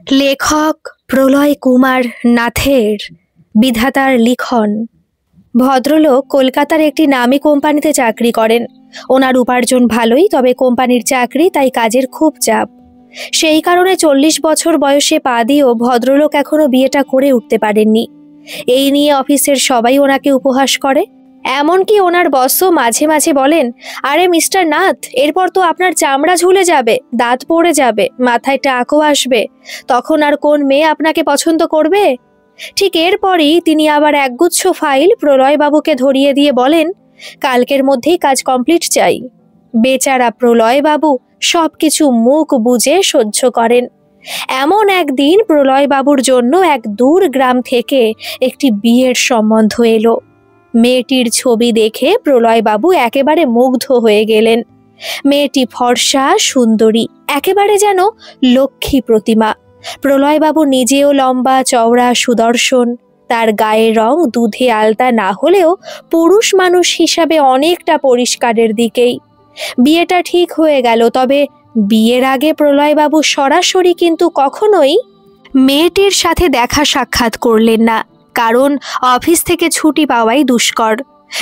লেখক প্রলয় কুমার নাথের বিধাতার লিখন। ভদ্রলোক কলকাতার একটি নামী কোম্পানিতে চাকরি করেন। ওনার উপার্জন ভালোই, তবে কোম্পানির চাকরি, তাই কাজের খুব চাপ। সেই কারণে 40 বছর বয়সে পা দিয়েও ভদ্রলোক এখনো বিয়েটা করে উঠতে পারেননি। এই নিয়ে অফিসের সবাই ওনাকে উপহাস করে। এমনকি ওনার বসও মাঝে মাঝে বলেন, আরে মিস্টার নাথ, এরপর তো আপনার চামড়া ঝুলে যাবে, দাঁত পড়ে যাবে, মাথায় টাকও আসবে, তখন আর কোন মেয়ে আপনাকে পছন্দ করবে? ঠিক এরপরই তিনি আবার একগুচ্ছ ফাইল প্রলয়বাবুকে ধরিয়ে দিয়ে বলেন, কালকের মধ্যেই কাজ কমপ্লিট চাই। বেচারা প্রলয়বাবু সবকিছু মুখ বুজে সহ্য করেন। এমন একদিন প্রলয়বাবুর জন্য এক দূর গ্রাম থেকে একটি বিয়ের সম্বন্ধ এলো। মেয়েটির ছবি দেখে প্রলয়বাবু একেবারে মুগ্ধ হয়ে গেলেন। মেয়েটি ফর্সা, সুন্দরী, একেবারে যেন লক্ষ্মী প্রতিমা। প্রলয়বাবু নিজেও লম্বা চওড়া সুদর্শন। তার গায়ের রং দুধে আলতা না হলেও পুরুষ মানুষ হিসাবে অনেকটা পরিষ্কারের দিকেই। বিয়েটা ঠিক হয়ে গেল, তবে বিয়ের আগে প্রলয়বাবু সরাসরি কিন্তু কখনোই মেয়েটির সাথে দেখা সাক্ষাৎ করলেন না, কারণ অফিস থেকে ছুটি পাওয়াই দুষ্কর।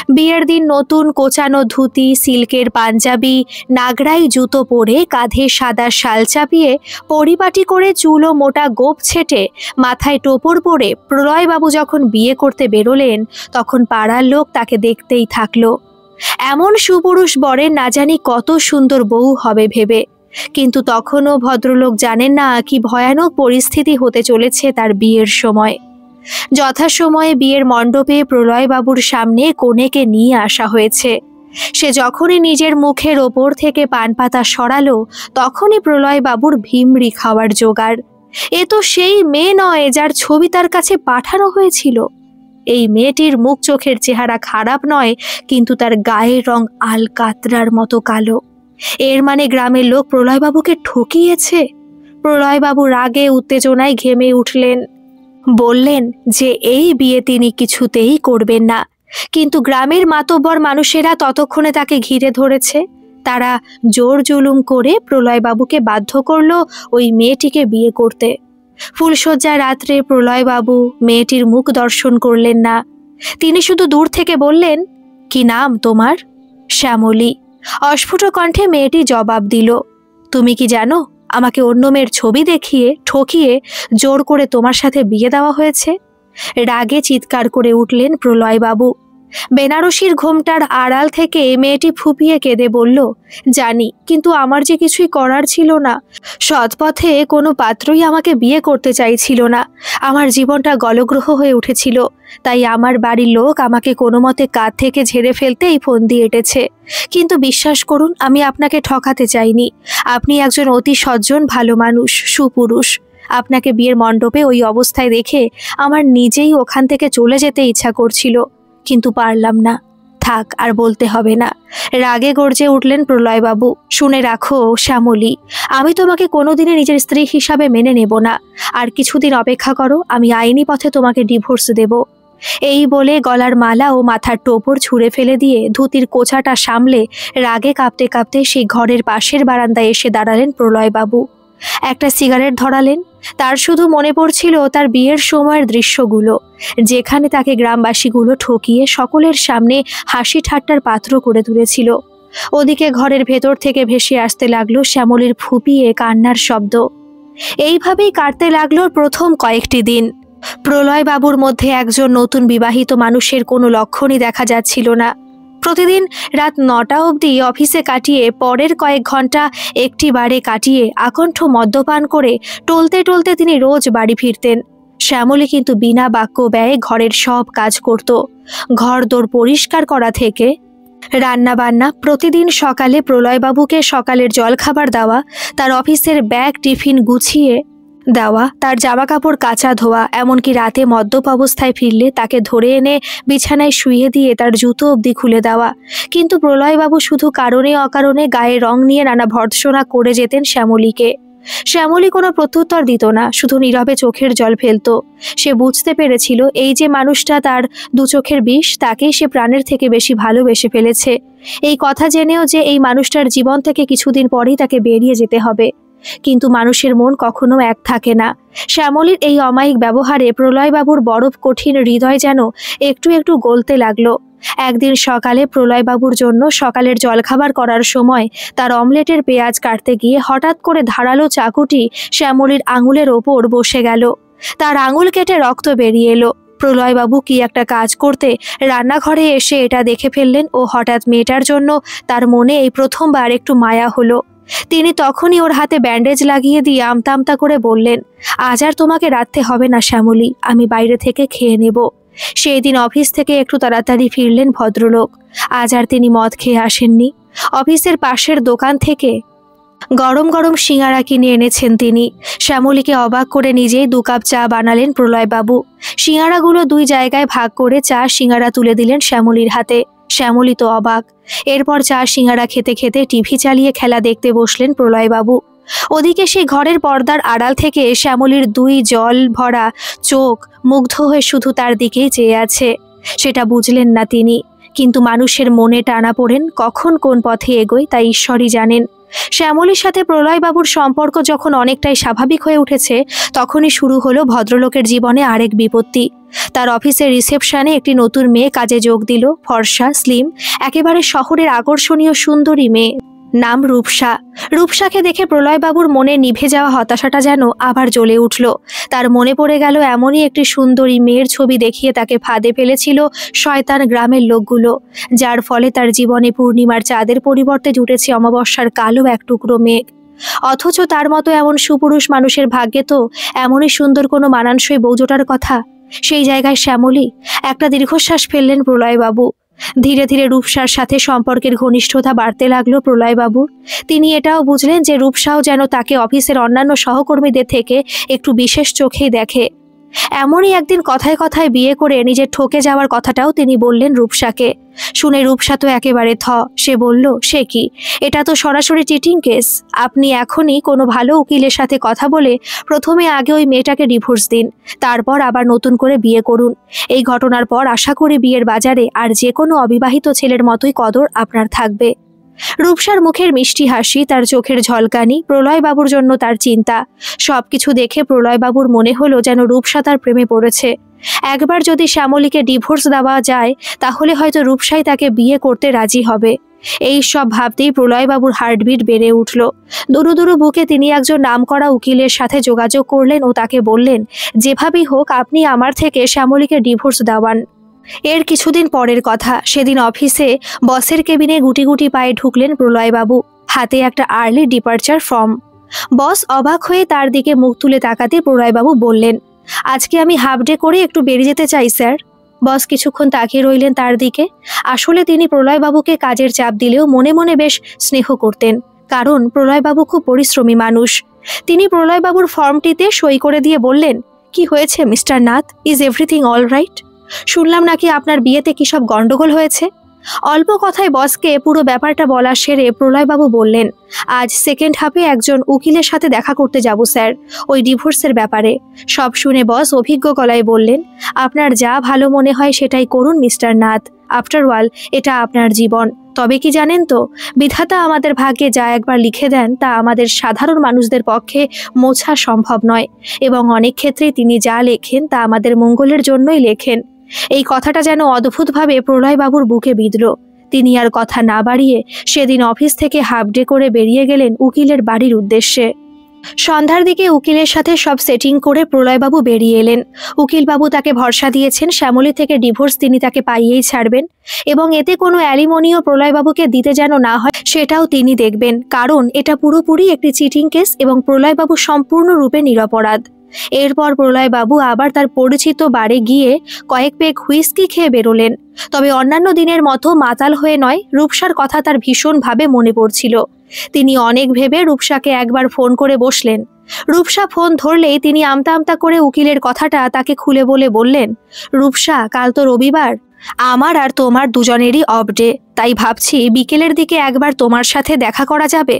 বিয়ের দিন নতুন কোচানো ধুতি, সিল্কের পাঞ্জাবি, নাগরাই জুতো পরে, কাঁধে সাদা শাল চাপিয়ে, পরিপাটি করে চুল ও মোটা গোপ ছেটে, মাথায় টোপর পরে প্রলয়বাবু যখন বিয়ে করতে বেরোলেন, তখন পাড়ার লোক তাকে দেখতেই থাকলো। এমন সুপুরুষ বরের না জানি কত সুন্দর বউ হবে ভেবে। কিন্তু তখনও ভদ্রলোক জানেন না কি ভয়ানক পরিস্থিতি হতে চলেছে তার বিয়ের সময়। যথাসময়ে বিয়ের মণ্ডপে প্রলয়বাবুর সামনে কনেকে নিয়ে আসা হয়েছে। সে যখনই নিজের মুখের ওপর থেকে পান পাতা সরালো, তখনই প্রলয়বাবুর ভিমরি খাওয়ার জোগাড়। এ তো সেই মেয়ে নয় যার ছবি তার কাছে পাঠানো হয়েছিল। এই মেয়েটির মুখ চোখের চেহারা খারাপ নয়, কিন্তু তার গায়ের রং আলকাতরার মতো কালো। এর মানে গ্রামের লোক প্রলয়বাবুকে ঠকিয়েছে। প্রলয়বাবু রাগে উত্তেজনায় ঘেমে উঠলেন। বললেন যে এই বিয়ে তিনি কিছুতেই করবেন না। কিন্তু গ্রামের মাতব্বর মানুষেরা ততক্ষণে তাকে ঘিরে ধরেছে। তারা জোর জুলুম করে প্রলয়বাবুকে বাধ্য করলো ওই মেয়েটিকে বিয়ে করতে। ফুলশয্যার রাত্রে প্রলয়বাবু মেয়েটির মুখ দর্শন করলেন না। তিনি শুধু দূর থেকে বললেন, কি নাম তোমার? শ্যামলী। অস্ফুট কণ্ঠে মেয়েটি জবাব দিল, তুমি কি জানো, আমাকে অন্য মেয়ের ছবি দেখিয়ে ঠকিয়ে জোর করে তোমার সাথে বিয়ে দেওয়া হয়েছে? রাগে চিৎকার করে উঠলেন প্রলয়বাবু। বেনারসির ঘোমটার আড়াল থেকে মেয়েটি ফুপিয়ে কেঁদে বলল, জানি, কিন্তু আমার যে কিছুই করার ছিল না। সৎপথে কোনো পাত্রই আমাকে বিয়ে করতে চাইছিল না। আমার জীবনটা গলগ্রহ হয়ে উঠেছিল, তাই আমার বাড়ির লোক আমাকে কোনো মতে কাঁধ থেকে ঝেড়ে ফেলতে এই ফোন দিয়ে এঁটেছে। কিন্তু বিশ্বাস করুন, আমি আপনাকে ঠকাতে চাইনি। আপনি একজন অতি সজ্জন ভালো মানুষ, সুপুরুষ। আপনাকে বিয়ের মণ্ডপে ওই অবস্থায় দেখে আমার নিজেই ওখান থেকে চলে যেতে ইচ্ছা করছিল, কিন্তু পারলাম না। থাক, আর বলতে হবে না। রাগে গর্জে উঠলেন প্রলয়বাবু। শুনে রাখো শ্যামলী, আমি তোমাকে কোনোদিনই নিজের স্ত্রী হিসাবে মেনে নেব না। আর কিছুদিন অপেক্ষা করো, আমি আইনি পথে তোমাকে ডিভোর্স দেব। এই বলে গলার মালা ও মাথার টোপর ছুঁড়ে ফেলে দিয়ে ধুতির কোচাটা সামলে রাগে কাঁপতে কাঁপতে সেই ঘরের পাশের বারান্দায় এসে দাঁড়ালেন প্রলয়বাবু। একটা সিগারেট ধরালেন। তার শুধু মনে পড়ছিল তার বিয়ের সময়ের দৃশ্যগুলো, যেখানে তাকে গ্রামবাসীগুলো ঠকিয়ে সকলের সামনে হাসি ঠাট্টার পাত্র করে তুলেছিল। ওদিকে ঘরের ভেতর থেকে ভেসে আসতে লাগলো শ্যামলীর ফুপিয়ে কান্নার শব্দ। এইভাবেই কাটতে লাগলো প্রথম কয়েকটি দিন। প্রলয়বাবুর মধ্যে একজন নতুন বিবাহিত মানুষের কোনো লক্ষণই দেখা যাচ্ছিল না। প্রতিদিন রাত 9টা অবধি অফিসে কাটিয়ে পরের কয়েক ঘন্টা একটি বারে কাটিয়ে আকণ্ঠ মদ্যপান করে টলতে টলতে তিনি রোজ বাড়ি ফিরতেন। শ্যামলী কিন্তু বিনা বাক্য ব্যয়ে ঘরের সব কাজ করত। ঘরদোর পরিষ্কার করা থেকে রান্না বান্না, প্রতিদিন সকালে প্রলয়বাবুকে সকালের জলখাবার দেওয়া, তার অফিসের ব্যাগ টিফিন গুছিয়ে দেওয়া, তার জামা কাপড় কাচা ধোয়া, এমনকি রাতে মদ্যপ অবস্থায় ফিরলে তাকে ধরে এনে বিছানায় শুইয়ে দিয়ে তার জুতো অবধি খুলে দেওয়া। কিন্তু প্রলয়বাবু শুধু কারণে অকারণে গায়ে রং নিয়ে নানা ভর্ৎসনা করে যেতেন শ্যামলীকে। শ্যামলী কোনো প্রত্যুত্তর দিত না, শুধু নীরবে চোখের জল ফেলত। সে বুঝতে পেরেছিল এই যে মানুষটা তার দু চোখের বিষ, তাকেই সে প্রাণের থেকে বেশি ভালোবেসে ফেলেছে। এই কথা জেনেও যে এই মানুষটার জীবন থেকে কিছুদিন পরেই তাকে বেরিয়ে যেতে হবে। কিন্তু মানুষের মন কখনো এক থাকে না। শ্যামলীর এই অমায়িক ব্যবহারে প্রলয়বাবুর বরফ কঠিন হৃদয় যেন একটু একটু গলতে লাগলো। একদিন সকালে প্রলয়বাবুর জন্য সকালের জলখাবার করার সময় তার অমলেটের পেঁয়াজ কাটতে গিয়ে হঠাৎ করে ধারালো চাকুটি শ্যামলীর আঙুলের ওপর বসে গেল। তার আঙুল কেটে রক্ত বেরিয়ে এলো। প্রলয়বাবু কি একটা কাজ করতে রান্নাঘরে এসে এটা দেখে ফেললেন ও হঠাৎ মেয়েটার জন্য তার মনে এই প্রথমবার একটু মায়া হলো। তিনি তখনই ওর হাতে ব্যান্ডেজ লাগিয়ে দিয়ে আমতা আমতা করে বললেন, আজ আর তোমাকে রাখতে হবে না শ্যামলী, আমি বাইরে থেকে খেয়ে নেব। সেই দিন অফিস থেকে একটু তাড়াতাড়ি ফিরলেন ভদ্রলোক। আজ আর তিনি মদ খেয়ে আসেননি। অফিসের পাশের দোকান থেকে গরম গরম সিঙাড়া কিনে এনেছেন তিনি। শ্যামলীকে অবাক করে নিজেই 2 কাপ চা বানালেন প্রলয়বাবু। সিঙাড়াগুলো 2 জায়গায় ভাগ করে চা সিঙাড়া তুলে দিলেন শ্যামলীর হাতে। শ্যামলী তো অবাক। এরপর চা সিঙাড়া খেতে খেতে টিভি চালিয়ে খেলা দেখতে বসলেন প্রলয়বাবু। ওদিকে সেই ঘরের পর্দার আড়াল থেকে শ্যামলীর 2 জল ভরা চোখ মুগ্ধ হয়ে শুধু তার দিকেই চেয়ে আছে। সেটা বুঝলেন না তিনি, কিন্তু মানুষের মনে টানা পড়েন কখন কোন পথে এগোয় তা ঈশ্বরই জানেন। শ্যামলীর সাথে প্রলয়বাবুর সম্পর্ক যখন অনেকটাই স্বাভাবিক হয়ে উঠেছে, তখনই শুরু হলো ভদ্রলোকের জীবনে আরেক বিপত্তি। তার অফিসের রিসেপশনে একটি নতুন মেয়ে কাজে যোগ দিল। ফর্সা, স্লিম, একেবারে শহরের আকর্ষণীয় সুন্দরী মেয়ে, নাম রূপসা। রূপসাকে দেখে প্রলয়বাবুর মনে নিভে যাওয়া হতাশাটা যেন আবার জ্বলে উঠল। তার মনে পড়ে গেল এমনই একটি সুন্দরী মেয়ের ছবি দেখিয়ে তাকে ফাঁদে ফেলেছিল শয়তান গ্রামের লোকগুলো, যার ফলে তার জীবনে পূর্ণিমার চাঁদের পরিবর্তে জুটেছে অমাবস্যার কালো এক টুকরো মেঘ। অথচ তার মতো এমন সুপুরুষ মানুষের ভাগ্যে তো এমনই সুন্দর কোনো মানানসই বউ জোটার কথা। সেই জায়গায় শ্যামলী। একটা দীর্ঘশ্বাস ফেললেন প্রলয়বাবু। ধীরে ধীরে রূপসার সাথে সম্পর্কের ঘনিষ্ঠতা বাড়তে লাগলো প্রলয়বাবুর। তিনি এটাও বুঝলেন যে রূপসাও যেন তাকে অফিসের অন্যান্য সহকর্মীদের থেকে একটু বিশেষ চোখেই দেখে। এমনই একদিন কথায় কথায় বিয়ে করে নিজের ঠকে যাওয়ার কথাটাও তিনি বললেন রূপসাকে। শুনে রূপসা তো একেবারে সে বলল, সে কি, এটা তো সরাসরি চিটিং কেস। আপনি এখনই কোনো ভালো উকিলের সাথে কথা বলে প্রথমে আগে ওই মেয়েটাকে ডিভোর্স দিন, তারপর আবার নতুন করে বিয়ে করুন। এই ঘটনার পর আশা করি বিয়ের বাজারে আর যে কোনো অবিবাহিত ছেলের মতোই কদর আপনার থাকবে। রূপসার মুখের মিষ্টি হাসি, তার চোখের ঝলকানি, প্রলয়বাবুর জন্য তার চিন্তা, সবকিছু দেখে প্রলয়বাবুর মনে হলো যেন রূপসা তার প্রেমে পড়েছে। একবার যদি শ্যামলীকে ডিভোর্স দেওয়া যায়, তাহলে হয়তো রূপসাই তাকে বিয়ে করতে রাজি হবে। এই সব ভাবতেই প্রলয়বাবুর হার্টবিট বেড়ে উঠল। দুরু দুরু বুকে তিনি একজন নামকরা উকিলের সাথে যোগাযোগ করলেন ও তাকে বললেন, যেভাবেই হোক আপনি আমার থেকে শ্যামলীকে ডিভোর্স দেওয়ান। এর কিছুদিন পরের কথা, সেদিন অফিসে বসের কেবিনে গুটি গুটি পায়ে ঢুকলেন প্রলয়বাবু, হাতে একটা আর্লি ডিপার্চার ফর্ম। বস অবাক হয়ে তার দিকে মুখ তুলে তাকাতে প্রলয়বাবু বললেন, আজকে আমি হাফ ডে করে একটু বেরিয়ে যেতে চাই স্যার। বস কিছুক্ষণ তাকিয়ে রইলেন তার দিকে। আসলে তিনি প্রলয়বাবুকে কাজের চাপ দিলেও মনে মনে বেশ স্নেহ করতেন, কারণ প্রলয়বাবু খুব পরিশ্রমী মানুষ। তিনি প্রলয়বাবুর ফর্মটিতে সই করে দিয়ে বললেন, কি হয়েছে mister Nath, is everything all right? শুনলাম নাকি আপনার বিয়েতে কি সব গন্ডগোল হয়েছে। অল্প কথায় বসকে পুরো ব্যাপারটা বলা সেরে প্রলয়বাবু বললেন, আজ সেকেন্ড হাফে একজন উকিলের সাথে দেখা করতে যাব স্যার, ওই ডিভোর্সের ব্যাপারে। সব শুনে বস অভিজ্ঞ গলায় বললেন, আপনার যা ভালো মনে হয় সেটাই করুন মিস্টার নাথ, আফটার অল এটা আপনার জীবন। তবে কি জানেন তো, বিধাতা আমাদের ভাগ্যে যা একবার লিখে দেন তা আমাদের সাধারণ মানুষদের পক্ষে মোছা সম্ভব নয়, এবং অনেক ক্ষেত্রে তিনি যা লেখেন তা আমাদের মঙ্গলের জন্যই লেখেন। এই কথাটা যেন অদ্ভুতভাবে প্রলয়বাবুর বুকে বিঁধল। তিনি আর কথা না বাড়িয়ে সেদিন অফিস থেকে হাফ ডে করে বেরিয়ে গেলেন উকিলের বাড়ির উদ্দেশ্যে। সন্ধ্যার দিকে উকিলের সাথে সব সেটিং করে প্রলয়বাবু বেরিয়ে এলেন। উকিলবাবু তাকে ভরসা দিয়েছেন শ্যামলী থেকে ডিভোর্স তিনি তাকে পাইয়েই ছাড়বেন, এবং এতে কোনো অ্যালিমনিও প্রলয়বাবুকে দিতে যেন না হয় সেটাও তিনি দেখবেন, কারণ এটা পুরোপুরি একটি চিটিং কেস এবং প্রলয়বাবু সম্পূর্ণরূপে নিরপরাধ। এরপর প্রলয়বাবু আবার তার পরিচিত বারে গিয়ে কয়েক পেগ হুইস্কি খেয়ে বেরোলেন। তবে অন্যান্য দিনের মতো মাতাল হয়ে নয়, রূপসার কথা তার ভীষণভাবে মনে পড়ছিল। তিনি অনেক ভেবে রূপসাকে একবার ফোন করে বসলেন। রূপসা ফোন ধরলেই তিনি আমতা আমতা করে উকিলের কথাটা তাকে খুলে বললেন, রূপসা, কাল তো রবিবার, আমার আর তোমার দুজনেরই অফ ডে, তাই ভাবছি বিকেলের দিকে একবার তোমার সাথে দেখা করা যাবে।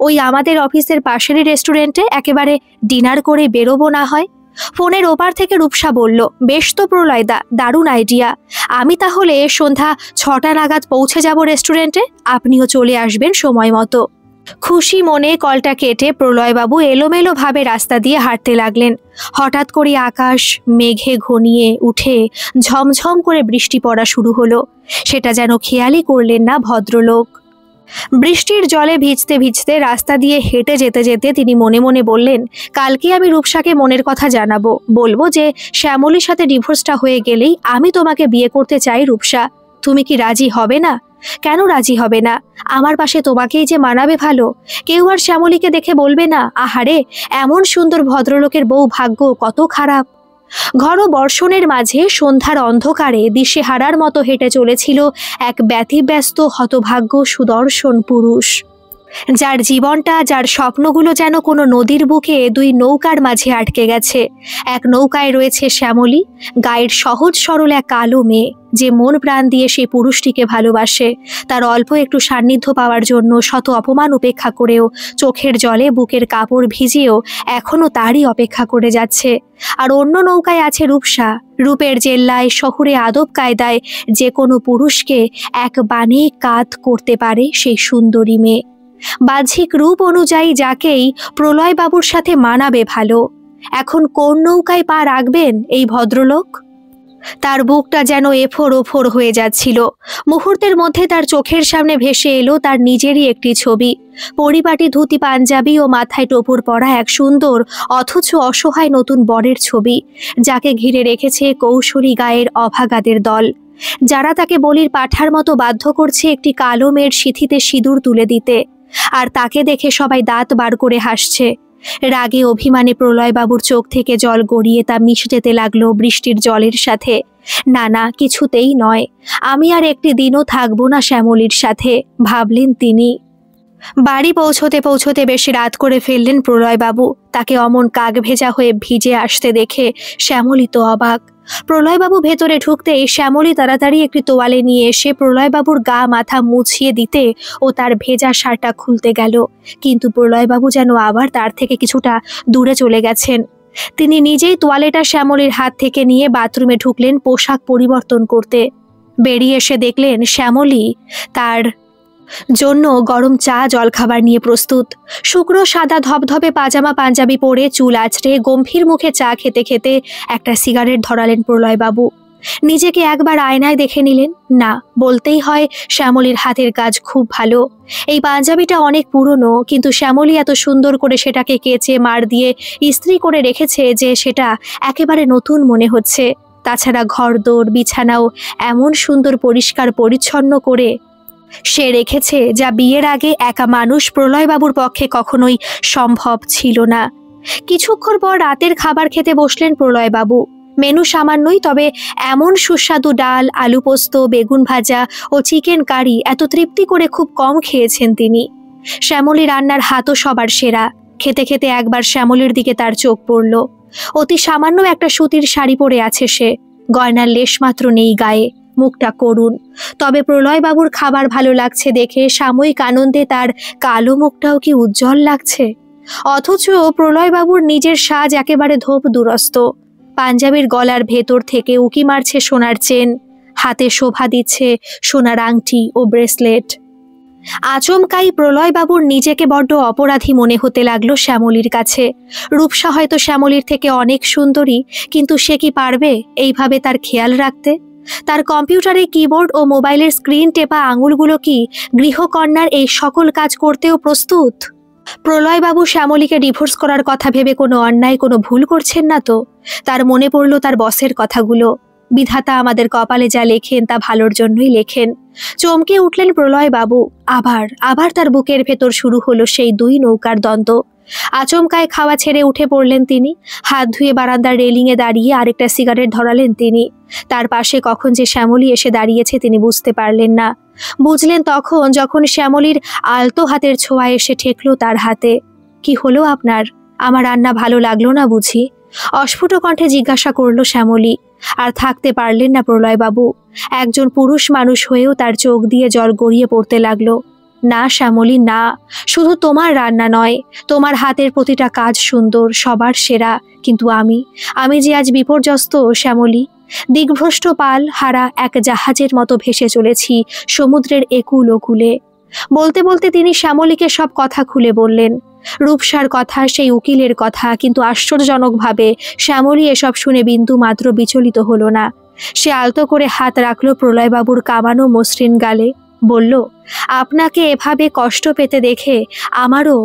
ওই আমাদের অফিসের পাশেরই রেস্টুরেন্টে একেবারে ডিনার করে বেরোবো না হয়। ফোনের ওপার থেকে রূপসা বলল, বেশ তো প্রলয়দা, দারুণ আইডিয়া। আমি তাহলে সন্ধ্যা 6টা নাগাদ পৌঁছে যাব রেস্টুরেন্টে, আপনিও চলে আসবেন সময় মতো। খুশি মনে কলটা কেটে প্রলয়বাবু এলোমেলোভাবে রাস্তা দিয়ে হাঁটতে লাগলেন। হঠাৎ করে আকাশ মেঘে ঘনিয়ে উঠে ঝমঝম করে বৃষ্টি পড়া শুরু হলো। সেটা যেন খেয়ালই করলেন না ভদ্রলোক। বৃষ্টির জলে ভিজতে ভিজতে রাস্তা দিয়ে হেঁটে যেতে যেতে তিনি মনে মনে বললেন, কালকে আমি রূপসাকে মনের কথা জানাবো, বলবো যে শ্যামলীর সাথে ডিভোর্সটা হয়ে গেলেই আমি তোমাকে বিয়ে করতে চাই রূপসা। তুমি কি রাজি হবে না? কেন রাজি হবে না? আমার পাশে তোমাকেই যে মানাবে ভালো। কেউ আর শ্যামলীকে দেখে বলবে না, আহারে এমন সুন্দর ভদ্রলোকের বউ, ভাগ্য কত খারাপ। ঘন বর্ষণের মাঝে সন্ধ্যার অন্ধকারে দিশেহারার মতো হেঁটে চলেছিল এক ব্যতিব্যস্ত হতভাগ্য সুদর্শন পুরুষ, যার জীবনটা, যার স্বপ্নগুলো যেন কোনো নদীর বুকে দুই নৌকার মাঝে আটকে গেছে। এক নৌকায় রয়েছে শ্যামলী, গায়ের সহজ সরল এক কালো মেয়ে, যে মন প্রাণ দিয়ে সেই পুরুষটিকে ভালোবাসে। তার অল্প একটু সান্নিধ্য পাওয়ার জন্য শত অপমান উপেক্ষা করেও, চোখের জলে বুকের কাপড় ভিজিয়েও এখনো তারই অপেক্ষা করে যাচ্ছে। আর অন্য নৌকায় আছে রূপসা, রূপের জেল্লায়, শহুরে আদব কায়দায় যে কোনো পুরুষকে এক বানে কাত করতে পারে সেই সুন্দরী মেয়ে। বাহ্যিক রূপ অনুযায়ী যাকেই প্রলয়বাবুর সাথে মানাবে ভালো। এখন কোন নৌকায় পা রাখবেন এই ভদ্রলোক? তার বুকটা যেন এফোর ওফোর হয়ে যাচ্ছিল। মুহূর্তের মধ্যে তার চোখের সামনে ভেসে এলো তার নিজেরই একটি ছবি। পরিপাটি ধুতি পাঞ্জাবি ও মাথায় টোপর পরা এক সুন্দর অথচ অসহায় নতুন বরের ছবি, যাকে ঘিরে রেখেছে কৌশলী গায়ের অভাগাদের দল, যারা তাকে বলির পাঁঠার মতো বাধ্য করছে একটি কালো মেয়ের সিঁথিতে সিঁদুর তুলে দিতে। আর তাকে দেখে সবাই দাঁত বার করে হাসছে। রাগে অভিমানে প্রলয়বাবুর চোখ থেকে জল গড়িয়ে তা মিশে যেতে লাগলো বৃষ্টির জলের সাথে। না না, কিছুতেই নয়, আমি আর একটি দিনও থাকবো না শ্যামলীর সাথে, ভাবলেন তিনি। বাড়ি পৌঁছতে পৌঁছতে বেশি রাত করে ফেললেন প্রলয়বাবু। তাকে অমন কাক ভেজা হয়ে ভিজে আসতে দেখে শ্যামলী তো অবাক। প্রলয়বাবু ভেতরে ঢুকতেই শ্যামলী তাড়াতাড়ি একটি তোয়ালে নিয়ে এসে প্রলয়বাবুর গা মাথা মুছিয়ে দিতে ও তার ভেজা শার্টটা খুলতে গেল, কিন্তু প্রলয়বাবু যেন আবার তার থেকে কিছুটা দূরে চলে গেছেন। তিনি নিজেই তোয়ালেটা শ্যামলীর হাত থেকে নিয়ে বাথরুমে ঢুকলেন পোশাক পরিবর্তন করতে। বেরিয়ে এসে দেখলেন শ্যামলী তার জন্য গরম চা জলখাবার নিয়ে প্রস্তুত। শুকনো সাদা ধবধবে পাজামা পাঞ্জাবি পরে চুল আঁচড়ে গম্ভীর মুখে চা খেতে খেতে একটা সিগারেট ধরালেন প্রলয়বাবু। নিজেকে একবার আয়নায় দেখে নিলেন। না, বলতেই হয় শ্যামলীর হাতের কাজ খুব ভালো। এই পাঞ্জাবিটা অনেক পুরনো, কিন্তু শ্যামলী এত সুন্দর করে সেটাকে কেচে মার দিয়ে ইস্ত্রি করে রেখেছে যে সেটা একেবারে নতুন মনে হচ্ছে। তাছাড়া ঘরদোর বিছানাও এমন সুন্দর পরিষ্কার পরিচ্ছন্ন করে সে রেখেছে, যা বিয়ের আগে একা মানুষ প্রলয়বাবুর পক্ষে কখনোই সম্ভব ছিল না। কিছুক্ষণ পর রাতের খাবার খেতে বসলেন প্রলয়বাবু। মেনু সামান্যই, তবে এমন সুস্বাদু ডাল, আলু পোস্ত, বেগুন ভাজা ও চিকেন কারি এত তৃপ্তি করে খুব কম খেয়েছেন তিনি। শ্যামলী রান্নার হাতও সবার সেরা। খেতে খেতে একবার শ্যামলীর দিকে তার চোখ পড়ল। অতি সামান্য একটা সুতির শাড়ি পরে আছে সে, গয়নার লেশ মাত্র নেই গায়ে, মুখটা করুণ। তবে প্রলয়বাবুর খাবার ভালো লাগছে দেখে সাময়িক আনন্দে তার কালো মুখটাও কি উজ্জ্বল লাগছে। অথচ প্রলয়বাবুর নিজের সাজ একেবারে ধোপ দুরস্ত। পাঞ্জাবির গলার ভেতর থেকে উকি মারছে সোনার চেন, হাতে শোভা দিচ্ছে সোনার আংটি ও ব্রেসলেট। আচমকাই প্রলয়বাবুর নিজেকে বড্ড অপরাধী মনে হতে লাগলো শ্যামলীর কাছে। রূপসা হয়তো শ্যামলীর থেকে অনেক সুন্দরী, কিন্তু সে কি পারবে এইভাবে তার খেয়াল রাখতে? তার কম্পিউটারে কিবোর্ড ও মোবাইলের স্ক্রিন টেপা আঙুলগুলো কি গৃহকন্যার এই সকল কাজ করতেও প্রস্তুত? প্রলয়বাবু শ্যামলীকে ডিভোর্স করার কথা ভেবে কোনো অন্যায়, কোনো ভুল করছেন না তো? তার মনে পড়ল তার বসের কথাগুলো। বিধাতা আমাদের কপালে যা লেখেন তা ভালোর জন্যই লেখেন। চমকে উঠলেন প্রলয়বাবু। আবার তার বুকের ভেতর শুরু হলো সেই দুই নৌকার দ্বন্দ্ব। আচমকায় খাওয়া ছেড়ে উঠে পড়লেন তিনি। হাত ধুয়ে বারান্দার রেলিংয়ে দাঁড়িয়ে আরেকটা সিগারেট ধরালেন তিনি। তার পাশে কখন যে শ্যামলী এসে দাঁড়িয়েছে তিনি বুঝতে পারলেন না। বুঝলেন তখন, যখন শ্যামলীর আলতো হাতের ছোঁয়া এসে ঠেকলো তার হাতে। কি হলো আপনার? আমার রান্না ভালো লাগলো না বুঝি? অস্ফুট কণ্ঠে জিজ্ঞাসা করলো শ্যামলী। আর থাকতে পারলেন না প্রলয়বাবু। একজন পুরুষ মানুষ হয়েও তার চোখ দিয়ে জল গড়িয়ে পড়তে লাগলো। না শ্যামলী, না, শুধু তোমার রান্না নয়, তোমার হাতের প্রতিটা কাজ সুন্দর, সবার সেরা, কিন্তু আমি যে আজ বিপর্যস্ত শ্যামলী। দিগ্ভ্রষ্ট পাল হারা এক জাহাজের মতো ভেসে চলেছি সমুদ্রের একুল ওকুলে। বলতে বলতে তিনি শ্যামলীকে সব কথা খুলে বললেন, রূপসার কথা, সেই উকিলের কথা। কিন্তু আশ্চর্যজনকভাবে শ্যামলী এসব শুনে বিন্দু মাত্র বিচলিত হলো না। সে আলতো করে হাত রাখলো প্রলয়বাবুর কামানো মসৃণ গালে, বলল, আপনাকে এভাবে কষ্ট পেতে দেখে আমারও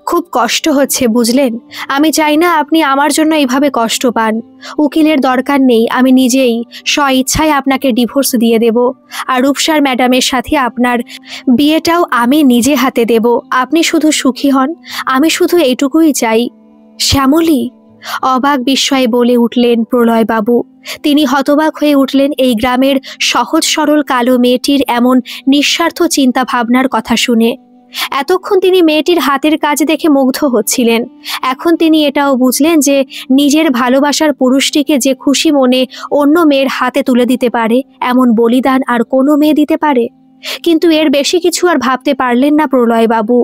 খুব কষ্ট হচ্ছে, বুঝলেন? আমি চাই না আপনি আমার জন্য এইভাবে কষ্ট পান। উকিলের দরকার নেই, আমি নিজেই স্বইচ্ছায় আপনাকে ডিভোর্স দিয়ে দেব, আর রূপসার ম্যাডামের সাথে আপনার বিয়েটাও আমি নিজে হাতে দেব। আপনি শুধু সুখী হন, আমি শুধু এইটুকুই চাই। শ্যামলী, অবাক বিস্ময়ে বলে উঠলেন প্রলয়বাবু। তিনি হতবাক হয়ে উঠলেন এই গ্রামের সহজ সরল কালো মেয়েটির এমন নিঃস্বার্থ চিন্তা ভাবনার কথা শুনে। এতক্ষণ তিনি মেয়েটির হাতের কাজ দেখে মুগ্ধ হচ্ছিলেন। এখন তিনি এটাও বুঝলেন যে নিজের ভালোবাসার পুরুষটিকে যে খুশি মনে অন্য মেয়ের হাতে তুলে দিতে পারে, এমন বলিদান আর কোনো মেয়ে দিতে পারে? কিন্তু এর বেশি কিছু আর ভাবতে পারলেন না প্রলয়বাবু।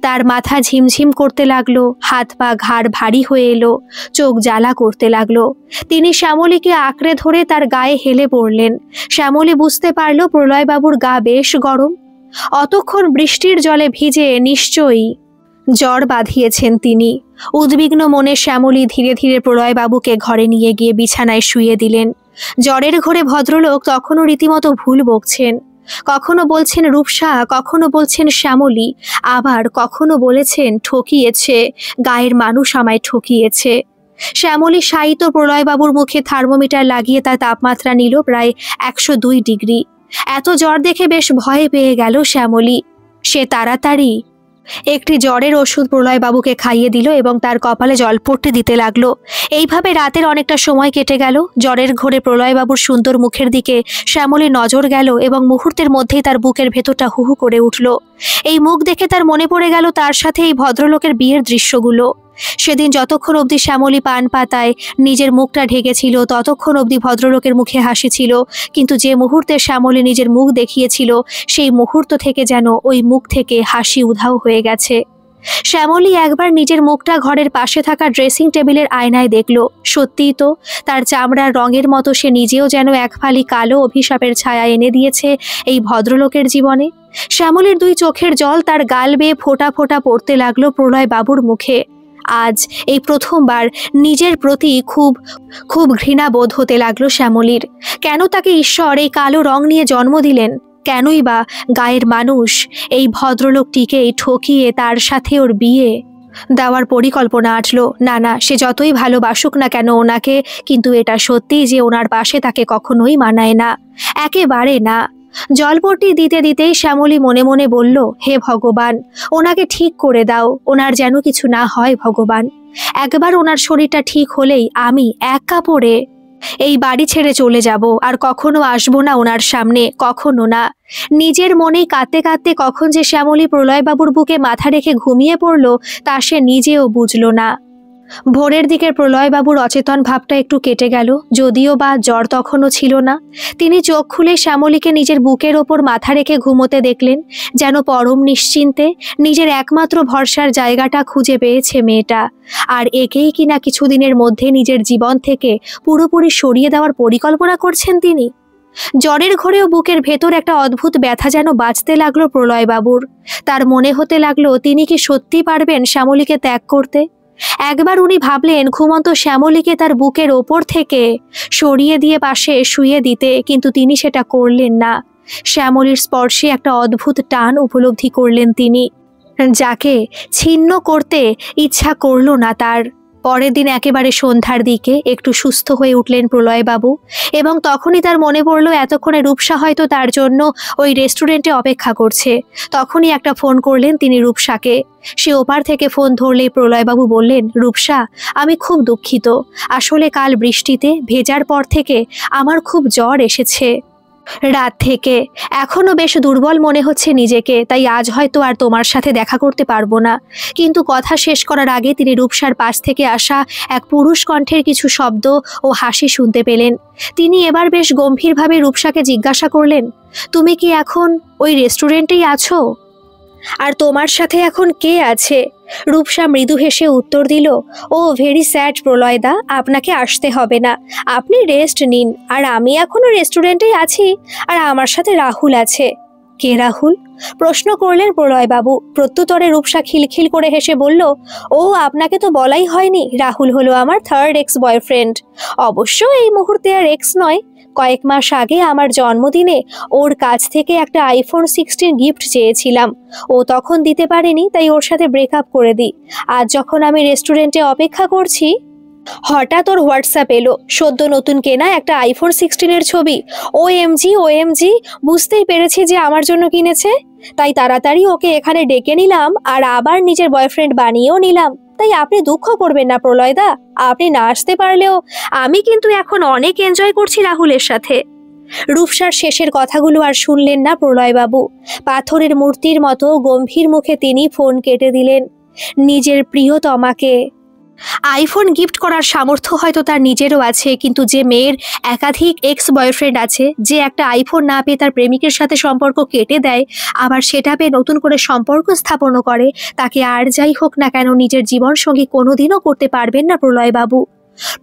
তার মাথা ঝিমঝিম করতে লাগলো, হাত পা ঘাড় ভারী হয়ে এলো, চোখ জ্বালা করতে লাগলো। তিনি শ্যামলীকে আঁকড়ে ধরে তার গায়ে হেলে পড়লেন। শ্যামলী বুঝতে পারল প্রলয়বাবুর গা বেশ গরম। অতক্ষণ বৃষ্টির জলে ভিজে নিশ্চয়ই জ্বর বাঁধিয়েছেন তিনি। উদ্বিগ্ন মনে শ্যামলী ধীরে ধীরে প্রলয়বাবুকে ঘরে নিয়ে গিয়ে বিছানায় শুইয়ে দিলেন। জ্বরের ঘরে ভদ্রলোক তখনও রীতিমতো ভুল বকছেন। কখনো বলছেন রূপসা, কখনো বলছেন শ্যামলী, আবার কখনো বলেছেন ঠকিয়েছে, গায়ের মানুষ আমায় ঠকিয়েছে। শ্যামলী শায়িত প্রলয়বাবুর মুখে থার্মোমিটার লাগিয়ে তার তাপমাত্রা নিল প্রায় 102 ডিগ্রি। এত জ্বর দেখে বেশ ভয় পেয়ে গেল শ্যামলী। সে তাড়াতাড়ি একটি জ্বরের ওষুধ প্রলয়বাবুকে খাইয়ে দিল এবং তার কপালে জলপট্টি দিতে লাগলো। এইভাবে রাতের অনেকটা সময় কেটে গেল। জ্বরের ঘোরে প্রলয়বাবুর সুন্দর মুখের দিকে শ্যামলীর নজর গেল এবং মুহূর্তের মধ্যেই তার বুকের ভেতরটা হুহু করে উঠল। এই মুখ দেখে তার মনে পড়ে গেল তার সাথে এই ভদ্রলোকের বিয়ের দৃশ্যগুলো। সেদিন যতক্ষণ অবধি শ্যামলী পান পাতায় নিজের মুখটা ঢেকেছিল, ততক্ষণ অবধি ভদ্রলোকের মুখে হাসি ছিল। কিন্তু যে মুহূর্তে শ্যামলী নিজের মুখ দেখিয়েছিল, সেই মুহূর্ত থেকে যেন ওই মুখ থেকে হাসি উধাও হয়ে গেছে। শ্যামলী একবার নিজের মুখটা ঘরের পাশে থাকা ড্রেসিং টেবিলের আয়নায় দেখল। সত্যিই তো, তার চামড়ার রঙের মতো সে নিজেও যেন এক ফালি কালো অভিশাপের ছায়া এনে দিয়েছে এই ভদ্রলোকের জীবনে। শ্যামলীর দুই চোখের জল তার গাল বেয়ে ফোঁটা ফোঁটা পড়তে লাগলো প্রলয়বাবুর মুখে। আজ এই প্রথমবার নিজের প্রতি খুব খুব ঘৃণা বোধ হতে লাগলো শ্যামলীর। কেন তাকে ঈশ্বর এই কালো রং নিয়ে জন্ম দিলেন? কেনই বা গায়ের মানুষ এই ভদ্রলোকটিকেই ঠকিয়ে তার সাথে ওর বিয়ে দেওয়ার পরিকল্পনা আঁটলো? না না, সে যতই ভালোবাসুক না কেন ওনাকে, কিন্তু এটা সত্যি যে ওনার পাশে তাকে কখনোই মানায় না, একেবারে না। জলপট্টি দিতে দিতেই শ্যামলী মনে মনে বলল, হে ভগবান, ওনাকে ঠিক করে দাও, ওনার যেন কিছু না হয় ভগবান। একবার ওনার শরীরটা ঠিক হলেই আমি এক কাপড়ে এই বাড়ি ছেড়ে চলে যাব, আর কখনো আসবো না ওনার সামনে, কখনো না। নিজের মনেই কাঁদতে কাঁদতে কখন যে শ্যামলী প্রলয়বাবুর বুকে মাথা রেখে ঘুমিয়ে পড়ল তা সে নিজেও বুঝল না। ভোরের দিকের প্রলয়বাবুর অচেতন ভাবটা একটু কেটে গেল, যদিও বা জ্বর তখনও ছিল না। তিনি চোখ খুলে শ্যামলীকে নিজের বুকের ওপর মাথা রেখে ঘুমোতে দেখলেন, যেন পরম নিশ্চিন্তে নিজের একমাত্র ভরসার জায়গাটা খুঁজে পেয়েছে মেয়েটা। আর একেই কিনা কিছুদিনের মধ্যে নিজের জীবন থেকে পুরোপুরি সরিয়ে দেওয়ার পরিকল্পনা করছেন তিনি। জ্বরের ঘরেও বুকের ভেতর একটা অদ্ভুত ব্যথা যেন বাজতে লাগলো প্রলয়বাবুর। তার মনে হতে লাগলো তিনি কি সত্যি পারবেন শ্যামলীকে ত্যাগ করতে। একবার উনি ভাবলেন ঘুমন্ত শ্যামলীকে তার বুকের ওপর থেকে সরিয়ে দিয়ে পাশে শুয়ে দিতে, কিন্তু তিনি সেটা করলেন না। শ্যামলীর স্পর্শে একটা অদ্ভুত টান উপলব্ধি করলেন তিনি, যাকে ছিন্ন করতে ইচ্ছা করল না তার। পরের দিন একেবারে সন্ধ্যার দিকে একটু সুস্থ হয়ে উঠলেন প্রলয়বাবু, এবং তখনই তার মনে পড়ল এতক্ষণে রূপসা হয়তো তার জন্য ওই রেস্টুরেন্টে অপেক্ষা করছে। তখনই একটা ফোন করলেন তিনি রূপসাকে। সে ওপার থেকে ফোন ধরলেই প্রলয়বাবু বললেন, রূপসা, আমি খুব দুঃখিত, আসলে কাল বৃষ্টিতে ভেজার পর থেকে আমার খুব জ্বর এসেছে। রাত থেকে এখনো বেশ দুর্বল মনে হচ্ছে নিজেকে, তাই আজ হয়তো আর তোমার সাথে দেখা করতে পারবো না। কিন্তু কথা শেষ করার আগে তিনি রূপসার পাশ থেকে আসা এক পুরুষ কণ্ঠের কিছু শব্দ ও হাসি শুনতে পেলেন। তিনি এবার বেশ গম্ভীরভাবে রূপসাকে জিজ্ঞাসা করলেন, তুমি কি এখন ওই রেস্টুরেন্টেই আছো? আর তোমার সাথে এখন কে আছে? রূপসা মৃদু হেসে উত্তর দিল, ও ভেরি স্যাড প্রলয়দা, আপনাকে আসতে হবে না, আপনি রেস্ট নিন। আর আমি এখনো রেস্টুরেন্টেই আছি, আর আমার সাথে রাহুল আছে। কে রাহুল? প্রশ্ন করলেন প্রলয়বাবু। প্রত্যুত্তরে রূপসা খিলখিল করে হেসে বলল, ও আপনাকে তো বলাই হয়নি, রাহুল হলো আমার থার্ড এক্স বয়ফ্রেন্ড। অবশ্য এই মুহূর্তে আর এক্স নয়। কয়েক মাস আগে আমার জন্মদিনে ওর কাছ থেকে একটা আইফোন 16 গিফট চেয়েছিলাম, ও তখন দিতে পারেনি, তাই ওর সাথে ব্রেকআপ করে দিই। আজ যখন আমি রেস্টুরেন্টে অপেক্ষা করছি, হঠাৎ ওর হোয়াটসঅ্যাপ এলো সদ্য নতুন কেনা একটা আইফোন 16-এর ছবি। ওএমজি ওএমজি, বুঝতেই পেরেছি যে আমার জন্য কিনেছে, তাই তাড়াতাড়ি ওকে এখানে ডেকে নিলাম আর আবার নিজের বয়ফ্রেন্ড বানিয়েও নিলাম। তাই আপনি দুঃখ করবেন না প্রলয়দা, আপনি না আসতে পারলেও আমি কিন্তু এখন অনেক এনজয় করছি রাহুলের সাথে। রূপসার শেষের কথাগুলো আর শুনলেন না প্রলয়বাবু। পাথরের মূর্তির মতো গম্ভীর মুখে তিনি ফোন কেটে দিলেন। নিজের প্রিয়তমাকে আইফোন গিফট করার সামর্থ্য হয়তো তার নিজেরও আছে, কিন্তু যে মেয়ের একাধিক এক্স বয়ফ্রেন্ড আছে, যে একটা আইফোন না পেয়ে তার প্রেমিকের সাথে সম্পর্ক কেটে দেয়, আবার সেটা পেয়ে নতুন করে সম্পর্ক স্থাপনও করে, তাকে আর যাই হোক না কেন নিজের জীবনসঙ্গী কোনোদিনও করতে পারবেন না প্রলয়বাবু।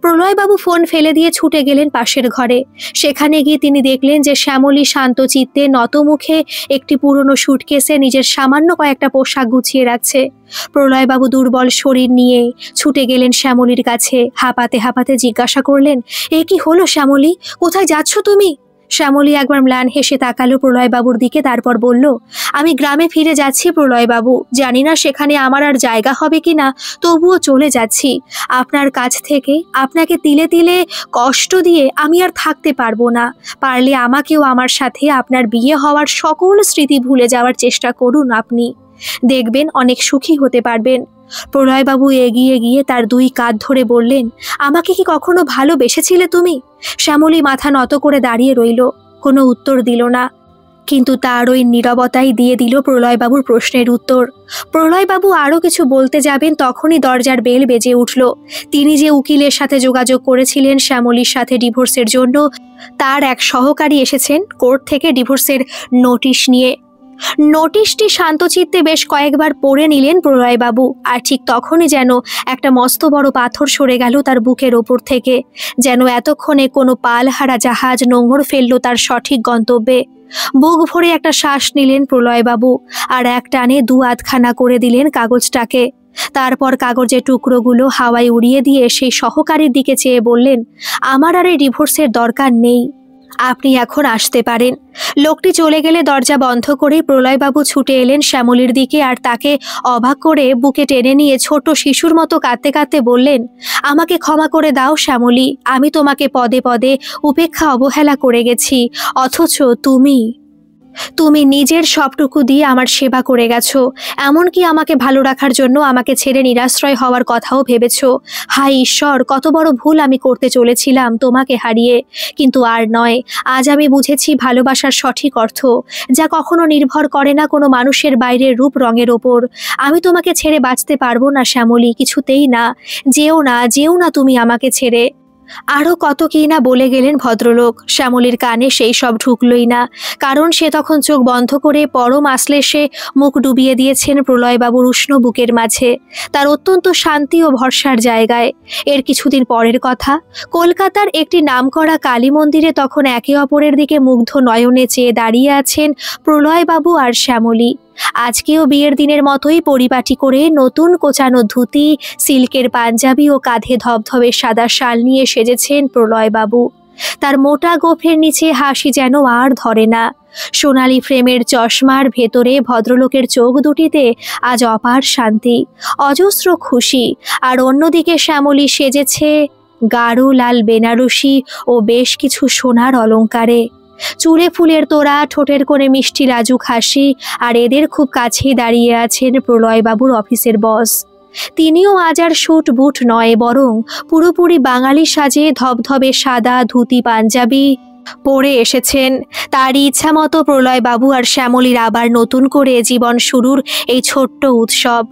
প্রলয়বাবু ফোন ফেলে দিয়ে ছুটে গেলেন পাশের ঘরে। সেখানে গিয়ে তিনি দেখলেন যে শ্যামলী শান্ত চিত্তে নত মুখে একটি পুরনো সুটকেসে নিজের সামান্য কয়েকটা পোশাক গুছিয়ে রাখছে। প্রলয়বাবু দুর্বল শরীর নিয়ে ছুটে গেলেন শ্যামলীর কাছে। হাঁপাতে হাঁপাতে জিজ্ঞাসা করলেন, এ কি হলো শ্যামলী, কোথায় যাচ্ছ তুমি? শ্যামলী একবার ম্লান হেসে তাকালো প্রলয়বাবুর দিকে, তারপর বলল, আমি গ্রামে ফিরে যাচ্ছি প্রলয়বাবু, জানি না সেখানে আমার আর জায়গা হবে কিনা, তবুও চলে যাচ্ছি। আপনার কাছ থেকে আপনাকে তিলে তিলে কষ্ট দিয়ে আমি আর থাকতে পারবো না। পারলে আমাকেও আমার সাথে আপনার বিয়ে হওয়ার সকল স্মৃতি ভুলে যাওয়ার চেষ্টা করুন আপনি, দেখবেন অনেক সুখী হতে পারবেন। প্রলয়বাবু এগিয়ে গিয়ে তার দুই কাঁধ ধরে বললেন, আমাকে কি কখনো ভালোবেসেছিলে তুমি? শ্যামলী মাথা নত করে দাঁড়িয়ে রইল, কোনো উত্তর দিল না, কিন্তু তার ওই নীরবতাই দিয়ে দিল প্রলয়বাবুর প্রশ্নের উত্তর। প্রলয়বাবু আরও কিছু বলতে যাবেন, তখনই দরজার বেল বেজে উঠল। তিনি যে উকিলের সাথে যোগাযোগ করেছিলেন শ্যামলীর সাথে ডিভোর্সের জন্য, তার এক সহকারী এসেছেন কোর্ট থেকে ডিভোর্সের নোটিশ নিয়ে। নোটিশটি শান্তচিত্তে বেশ কয়েকবার পড়ে নিলেন প্রলয়বাবু, আর ঠিক তখনই যেন একটা মস্ত বড় পাথর সরে গেল তার বুকের ওপর থেকে, যেন এতক্ষণে কোনো পালহারা জাহাজ নোঙর ফেলল তার সঠিক গন্তব্যে। বুক ভরে একটা শ্বাস নিলেন প্রলয়বাবু, আর এক টানে দু আধখানা করে দিলেন কাগজটাকে। তারপর কাগজের টুকরোগুলো হাওয়ায় উড়িয়ে দিয়ে সেই সহকারীর দিকে চেয়ে বললেন, আমার আর এই ডিভোর্সের দরকার নেই, আপনি এখন আসতে পারেন। লোকটি চলে গেলে দরজা বন্ধ করে প্রলয়বাবু ছুটে এলেন শ্যামলীর দিকে, আর তাকে অবাক করে বুকে টেনে নিয়ে ছোট শিশুর মতো কাঁদতে কাঁদতে বললেন, আমাকে ক্ষমা করে দাও শ্যামলী, আমি তোমাকে পদে পদে উপেক্ষা অবহেলা করে গেছি, অথচ তুমি নিজের সবটুকু দিয়ে আমার সেবা করে গেছো, এমনকি আমাকে ভালো রাখার জন্য আমাকে ছেড়ে নিরাশ্রয় হওয়ার কথাও ভেবেছো। হায় ঈশ্বর, কত বড় ভুল আমি করতে চলেছিলাম তোমাকে হারিয়ে। কিন্তু আর নয়, আজ আমি বুঝেছি ভালোবাসার সঠিক অর্থ, যা কখনো নির্ভর করে না কোনো মানুষের বাইরের রূপ রঙের ওপর। আমি তোমাকে ছেড়ে বাঁচতে পারবো না শ্যামলী, কিছুতেই না। যেও না তুমি আমাকে ছেড়ে। আরও কত কি না বলে গেলেন ভদ্রলোক। শ্যামলীর কানে সেই সব ঢুকলই না, কারণ সে তখন চোখ বন্ধ করে পরম আশ্লেষে মুখ ডুবিয়ে দিয়েছেন প্রলয়বাবুর উষ্ণ বুকের মাঝে, তার অত্যন্ত শান্তি ও ভরসার জায়গায়। এর কিছুদিন পরের কথা, কলকাতার একটি নামকরা কালী মন্দিরে তখন একে অপরের দিকে মুগ্ধ নয়নে চেয়ে দাঁড়িয়ে আছেন প্রলয়বাবু আর শ্যামলী। আজকেও বিয়ের দিনের মতোই পরিপাটি করে নতুন কোচানো ধুতি, সিল্কের পাঞ্জাবি ও কাঁধে ধবধবে সাদা শাল নিয়ে সেজেছেন প্রলয়বাবু। তার মোটা গোফের নিচে হাসি যেন আর ধরে না। সোনালি ফ্রেমের চশমার ভেতরে ভদ্রলোকের চোখ দুটিতে আজ অপার শান্তি, অজস্র খুশি। আর অন্যদিকে শ্যামলী সেজেছে গাঢ় লাল বেনারসি ও বেশ কিছু সোনার অলংকারে। চুলে ফুলের তোড়া, ঠোঁটের কোণে মিষ্টি লাজুক হাসি, আর এদের খুব কাছেই দাঁড়িয়ে আছেন প্রলয়বাবুর অফিসের বস। তিনিও আজ আর স্যুট বুট নয়, বরং পুরোপুরি বাঙালি সাজে ধবধবে সাদা ধুতি পাঞ্জাবি পরে এসেছেন। তারই ইচ্ছা মতো প্রলয়বাবু আর শ্যামলীর আবার নতুন করে জীবন শুরুর এই ছোট্ট উৎসব।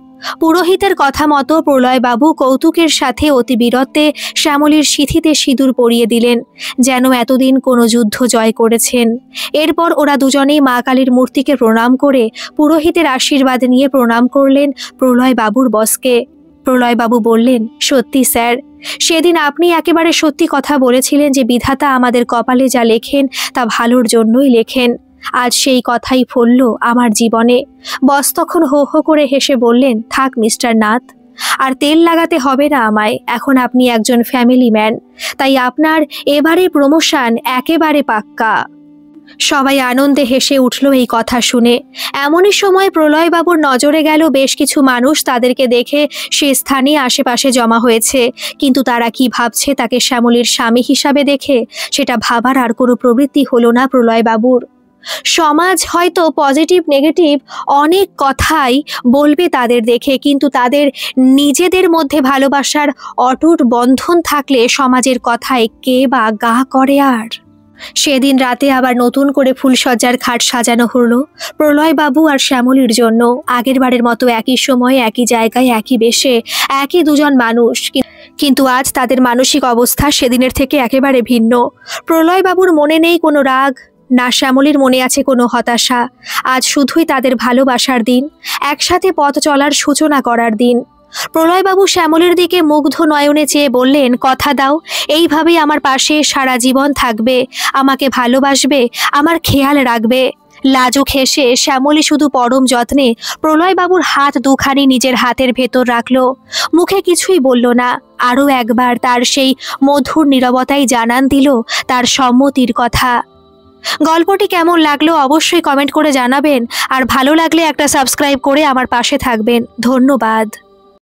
পুরোহিতের কথা মতো প্রলয়বাবু কৌতুকের সাথে অতি বীরত্বে শ্যামলীর সিঁথিতে সিঁদুর পরিয়ে দিলেন, যেন এতদিন কোনো যুদ্ধ জয় করেছেন। এরপর ওরা দুজনেই মা কালীর মূর্তিকে প্রণাম করে পুরোহিতের আশীর্বাদ নিয়ে প্রণাম করলেন প্রলয়বাবুর বসকে। প্রলয়বাবু বললেন, সত্যি স্যার, সেদিন আপনি একেবারে সত্যি কথা বলেছিলেন যে বিধাতা আমাদের কপালে যা লেখেন তা ভালোর জন্যই লেখেন। আজ সেই কথাই ফলল আমার জীবনে। বস তখন হো হো করে হেসে বললেন, থাক মিস্টার নাথ, আর তেল লাগাতে হবে না আমায়, এখন আপনি একজন ফ্যামিলি ম্যান, তাই আপনার এবারে প্রমোশন একেবারে পাক্কা। সবাই আনন্দে হেসে উঠল এই কথা শুনে। এমনই সময় প্রলয়বাবুর নজরে গেল বেশ কিছু মানুষ তাদেরকে দেখে সে স্থানে আশেপাশে জমা হয়েছে, কিন্তু তারা কি ভাবছে তাকে শ্যামলীর স্বামী হিসাবে দেখে সেটা ভাবার আর কোনো প্রবৃত্তি হলো না প্রলয়বাবুর। সমাজ হয়তো পজিটিভ নেগেটিভ অনেক কথাই বলবে তাদের দেখে, কিন্তু তাদের নিজেদের মধ্যে ভালোবাসার অটুট বন্ধন থাকলে সমাজের কথায় কে বা গা করে। আর সেদিন রাতে আবার নতুন করে ফুলসজ্জার খাট সাজানো হলো প্রলয়বাবু আর শ্যামলীর জন্য। আগের বারের মতো একই সময়ে একই জায়গায় একই বেশে একই দুজন মানুষ, কিন্তু আজ তাদের মানসিক অবস্থা সেদিনের থেকে একেবারে ভিন্ন। প্রলয়বাবুর মনে নেই কোনো রাগ, না শ্যামলীর মনে আছে কোনো হতাশা। আজ শুধুই তাদের ভালোবাসার দিন, একসাথে পথ চলার সূচনা করার দিন। প্রলয়বাবু শ্যামলীর দিকে মুগ্ধ নয়নে চেয়ে বললেন, কথা দাও এইভাবেই আমার পাশে সারা জীবন থাকবে, আমাকে ভালোবাসবে, আমার খেয়াল রাখবে। লাজুক হেসে শ্যামলী শুধু পরম যত্নে প্রলয়বাবুর হাত দুখানি নিজের হাতের ভেতর রাখল, মুখে কিছুই বলল না। আরও একবার তার সেই মধুর নীরবতাই জানান দিল তার সম্মতির কথা। গল্পটি কেমন লাগলো অবশ্যই কমেন্ট করে জানাবেন, আর ভালো লাগলে একটা সাবস্ক্রাইব করে আমার পাশে থাকবেন। ধন্যবাদ।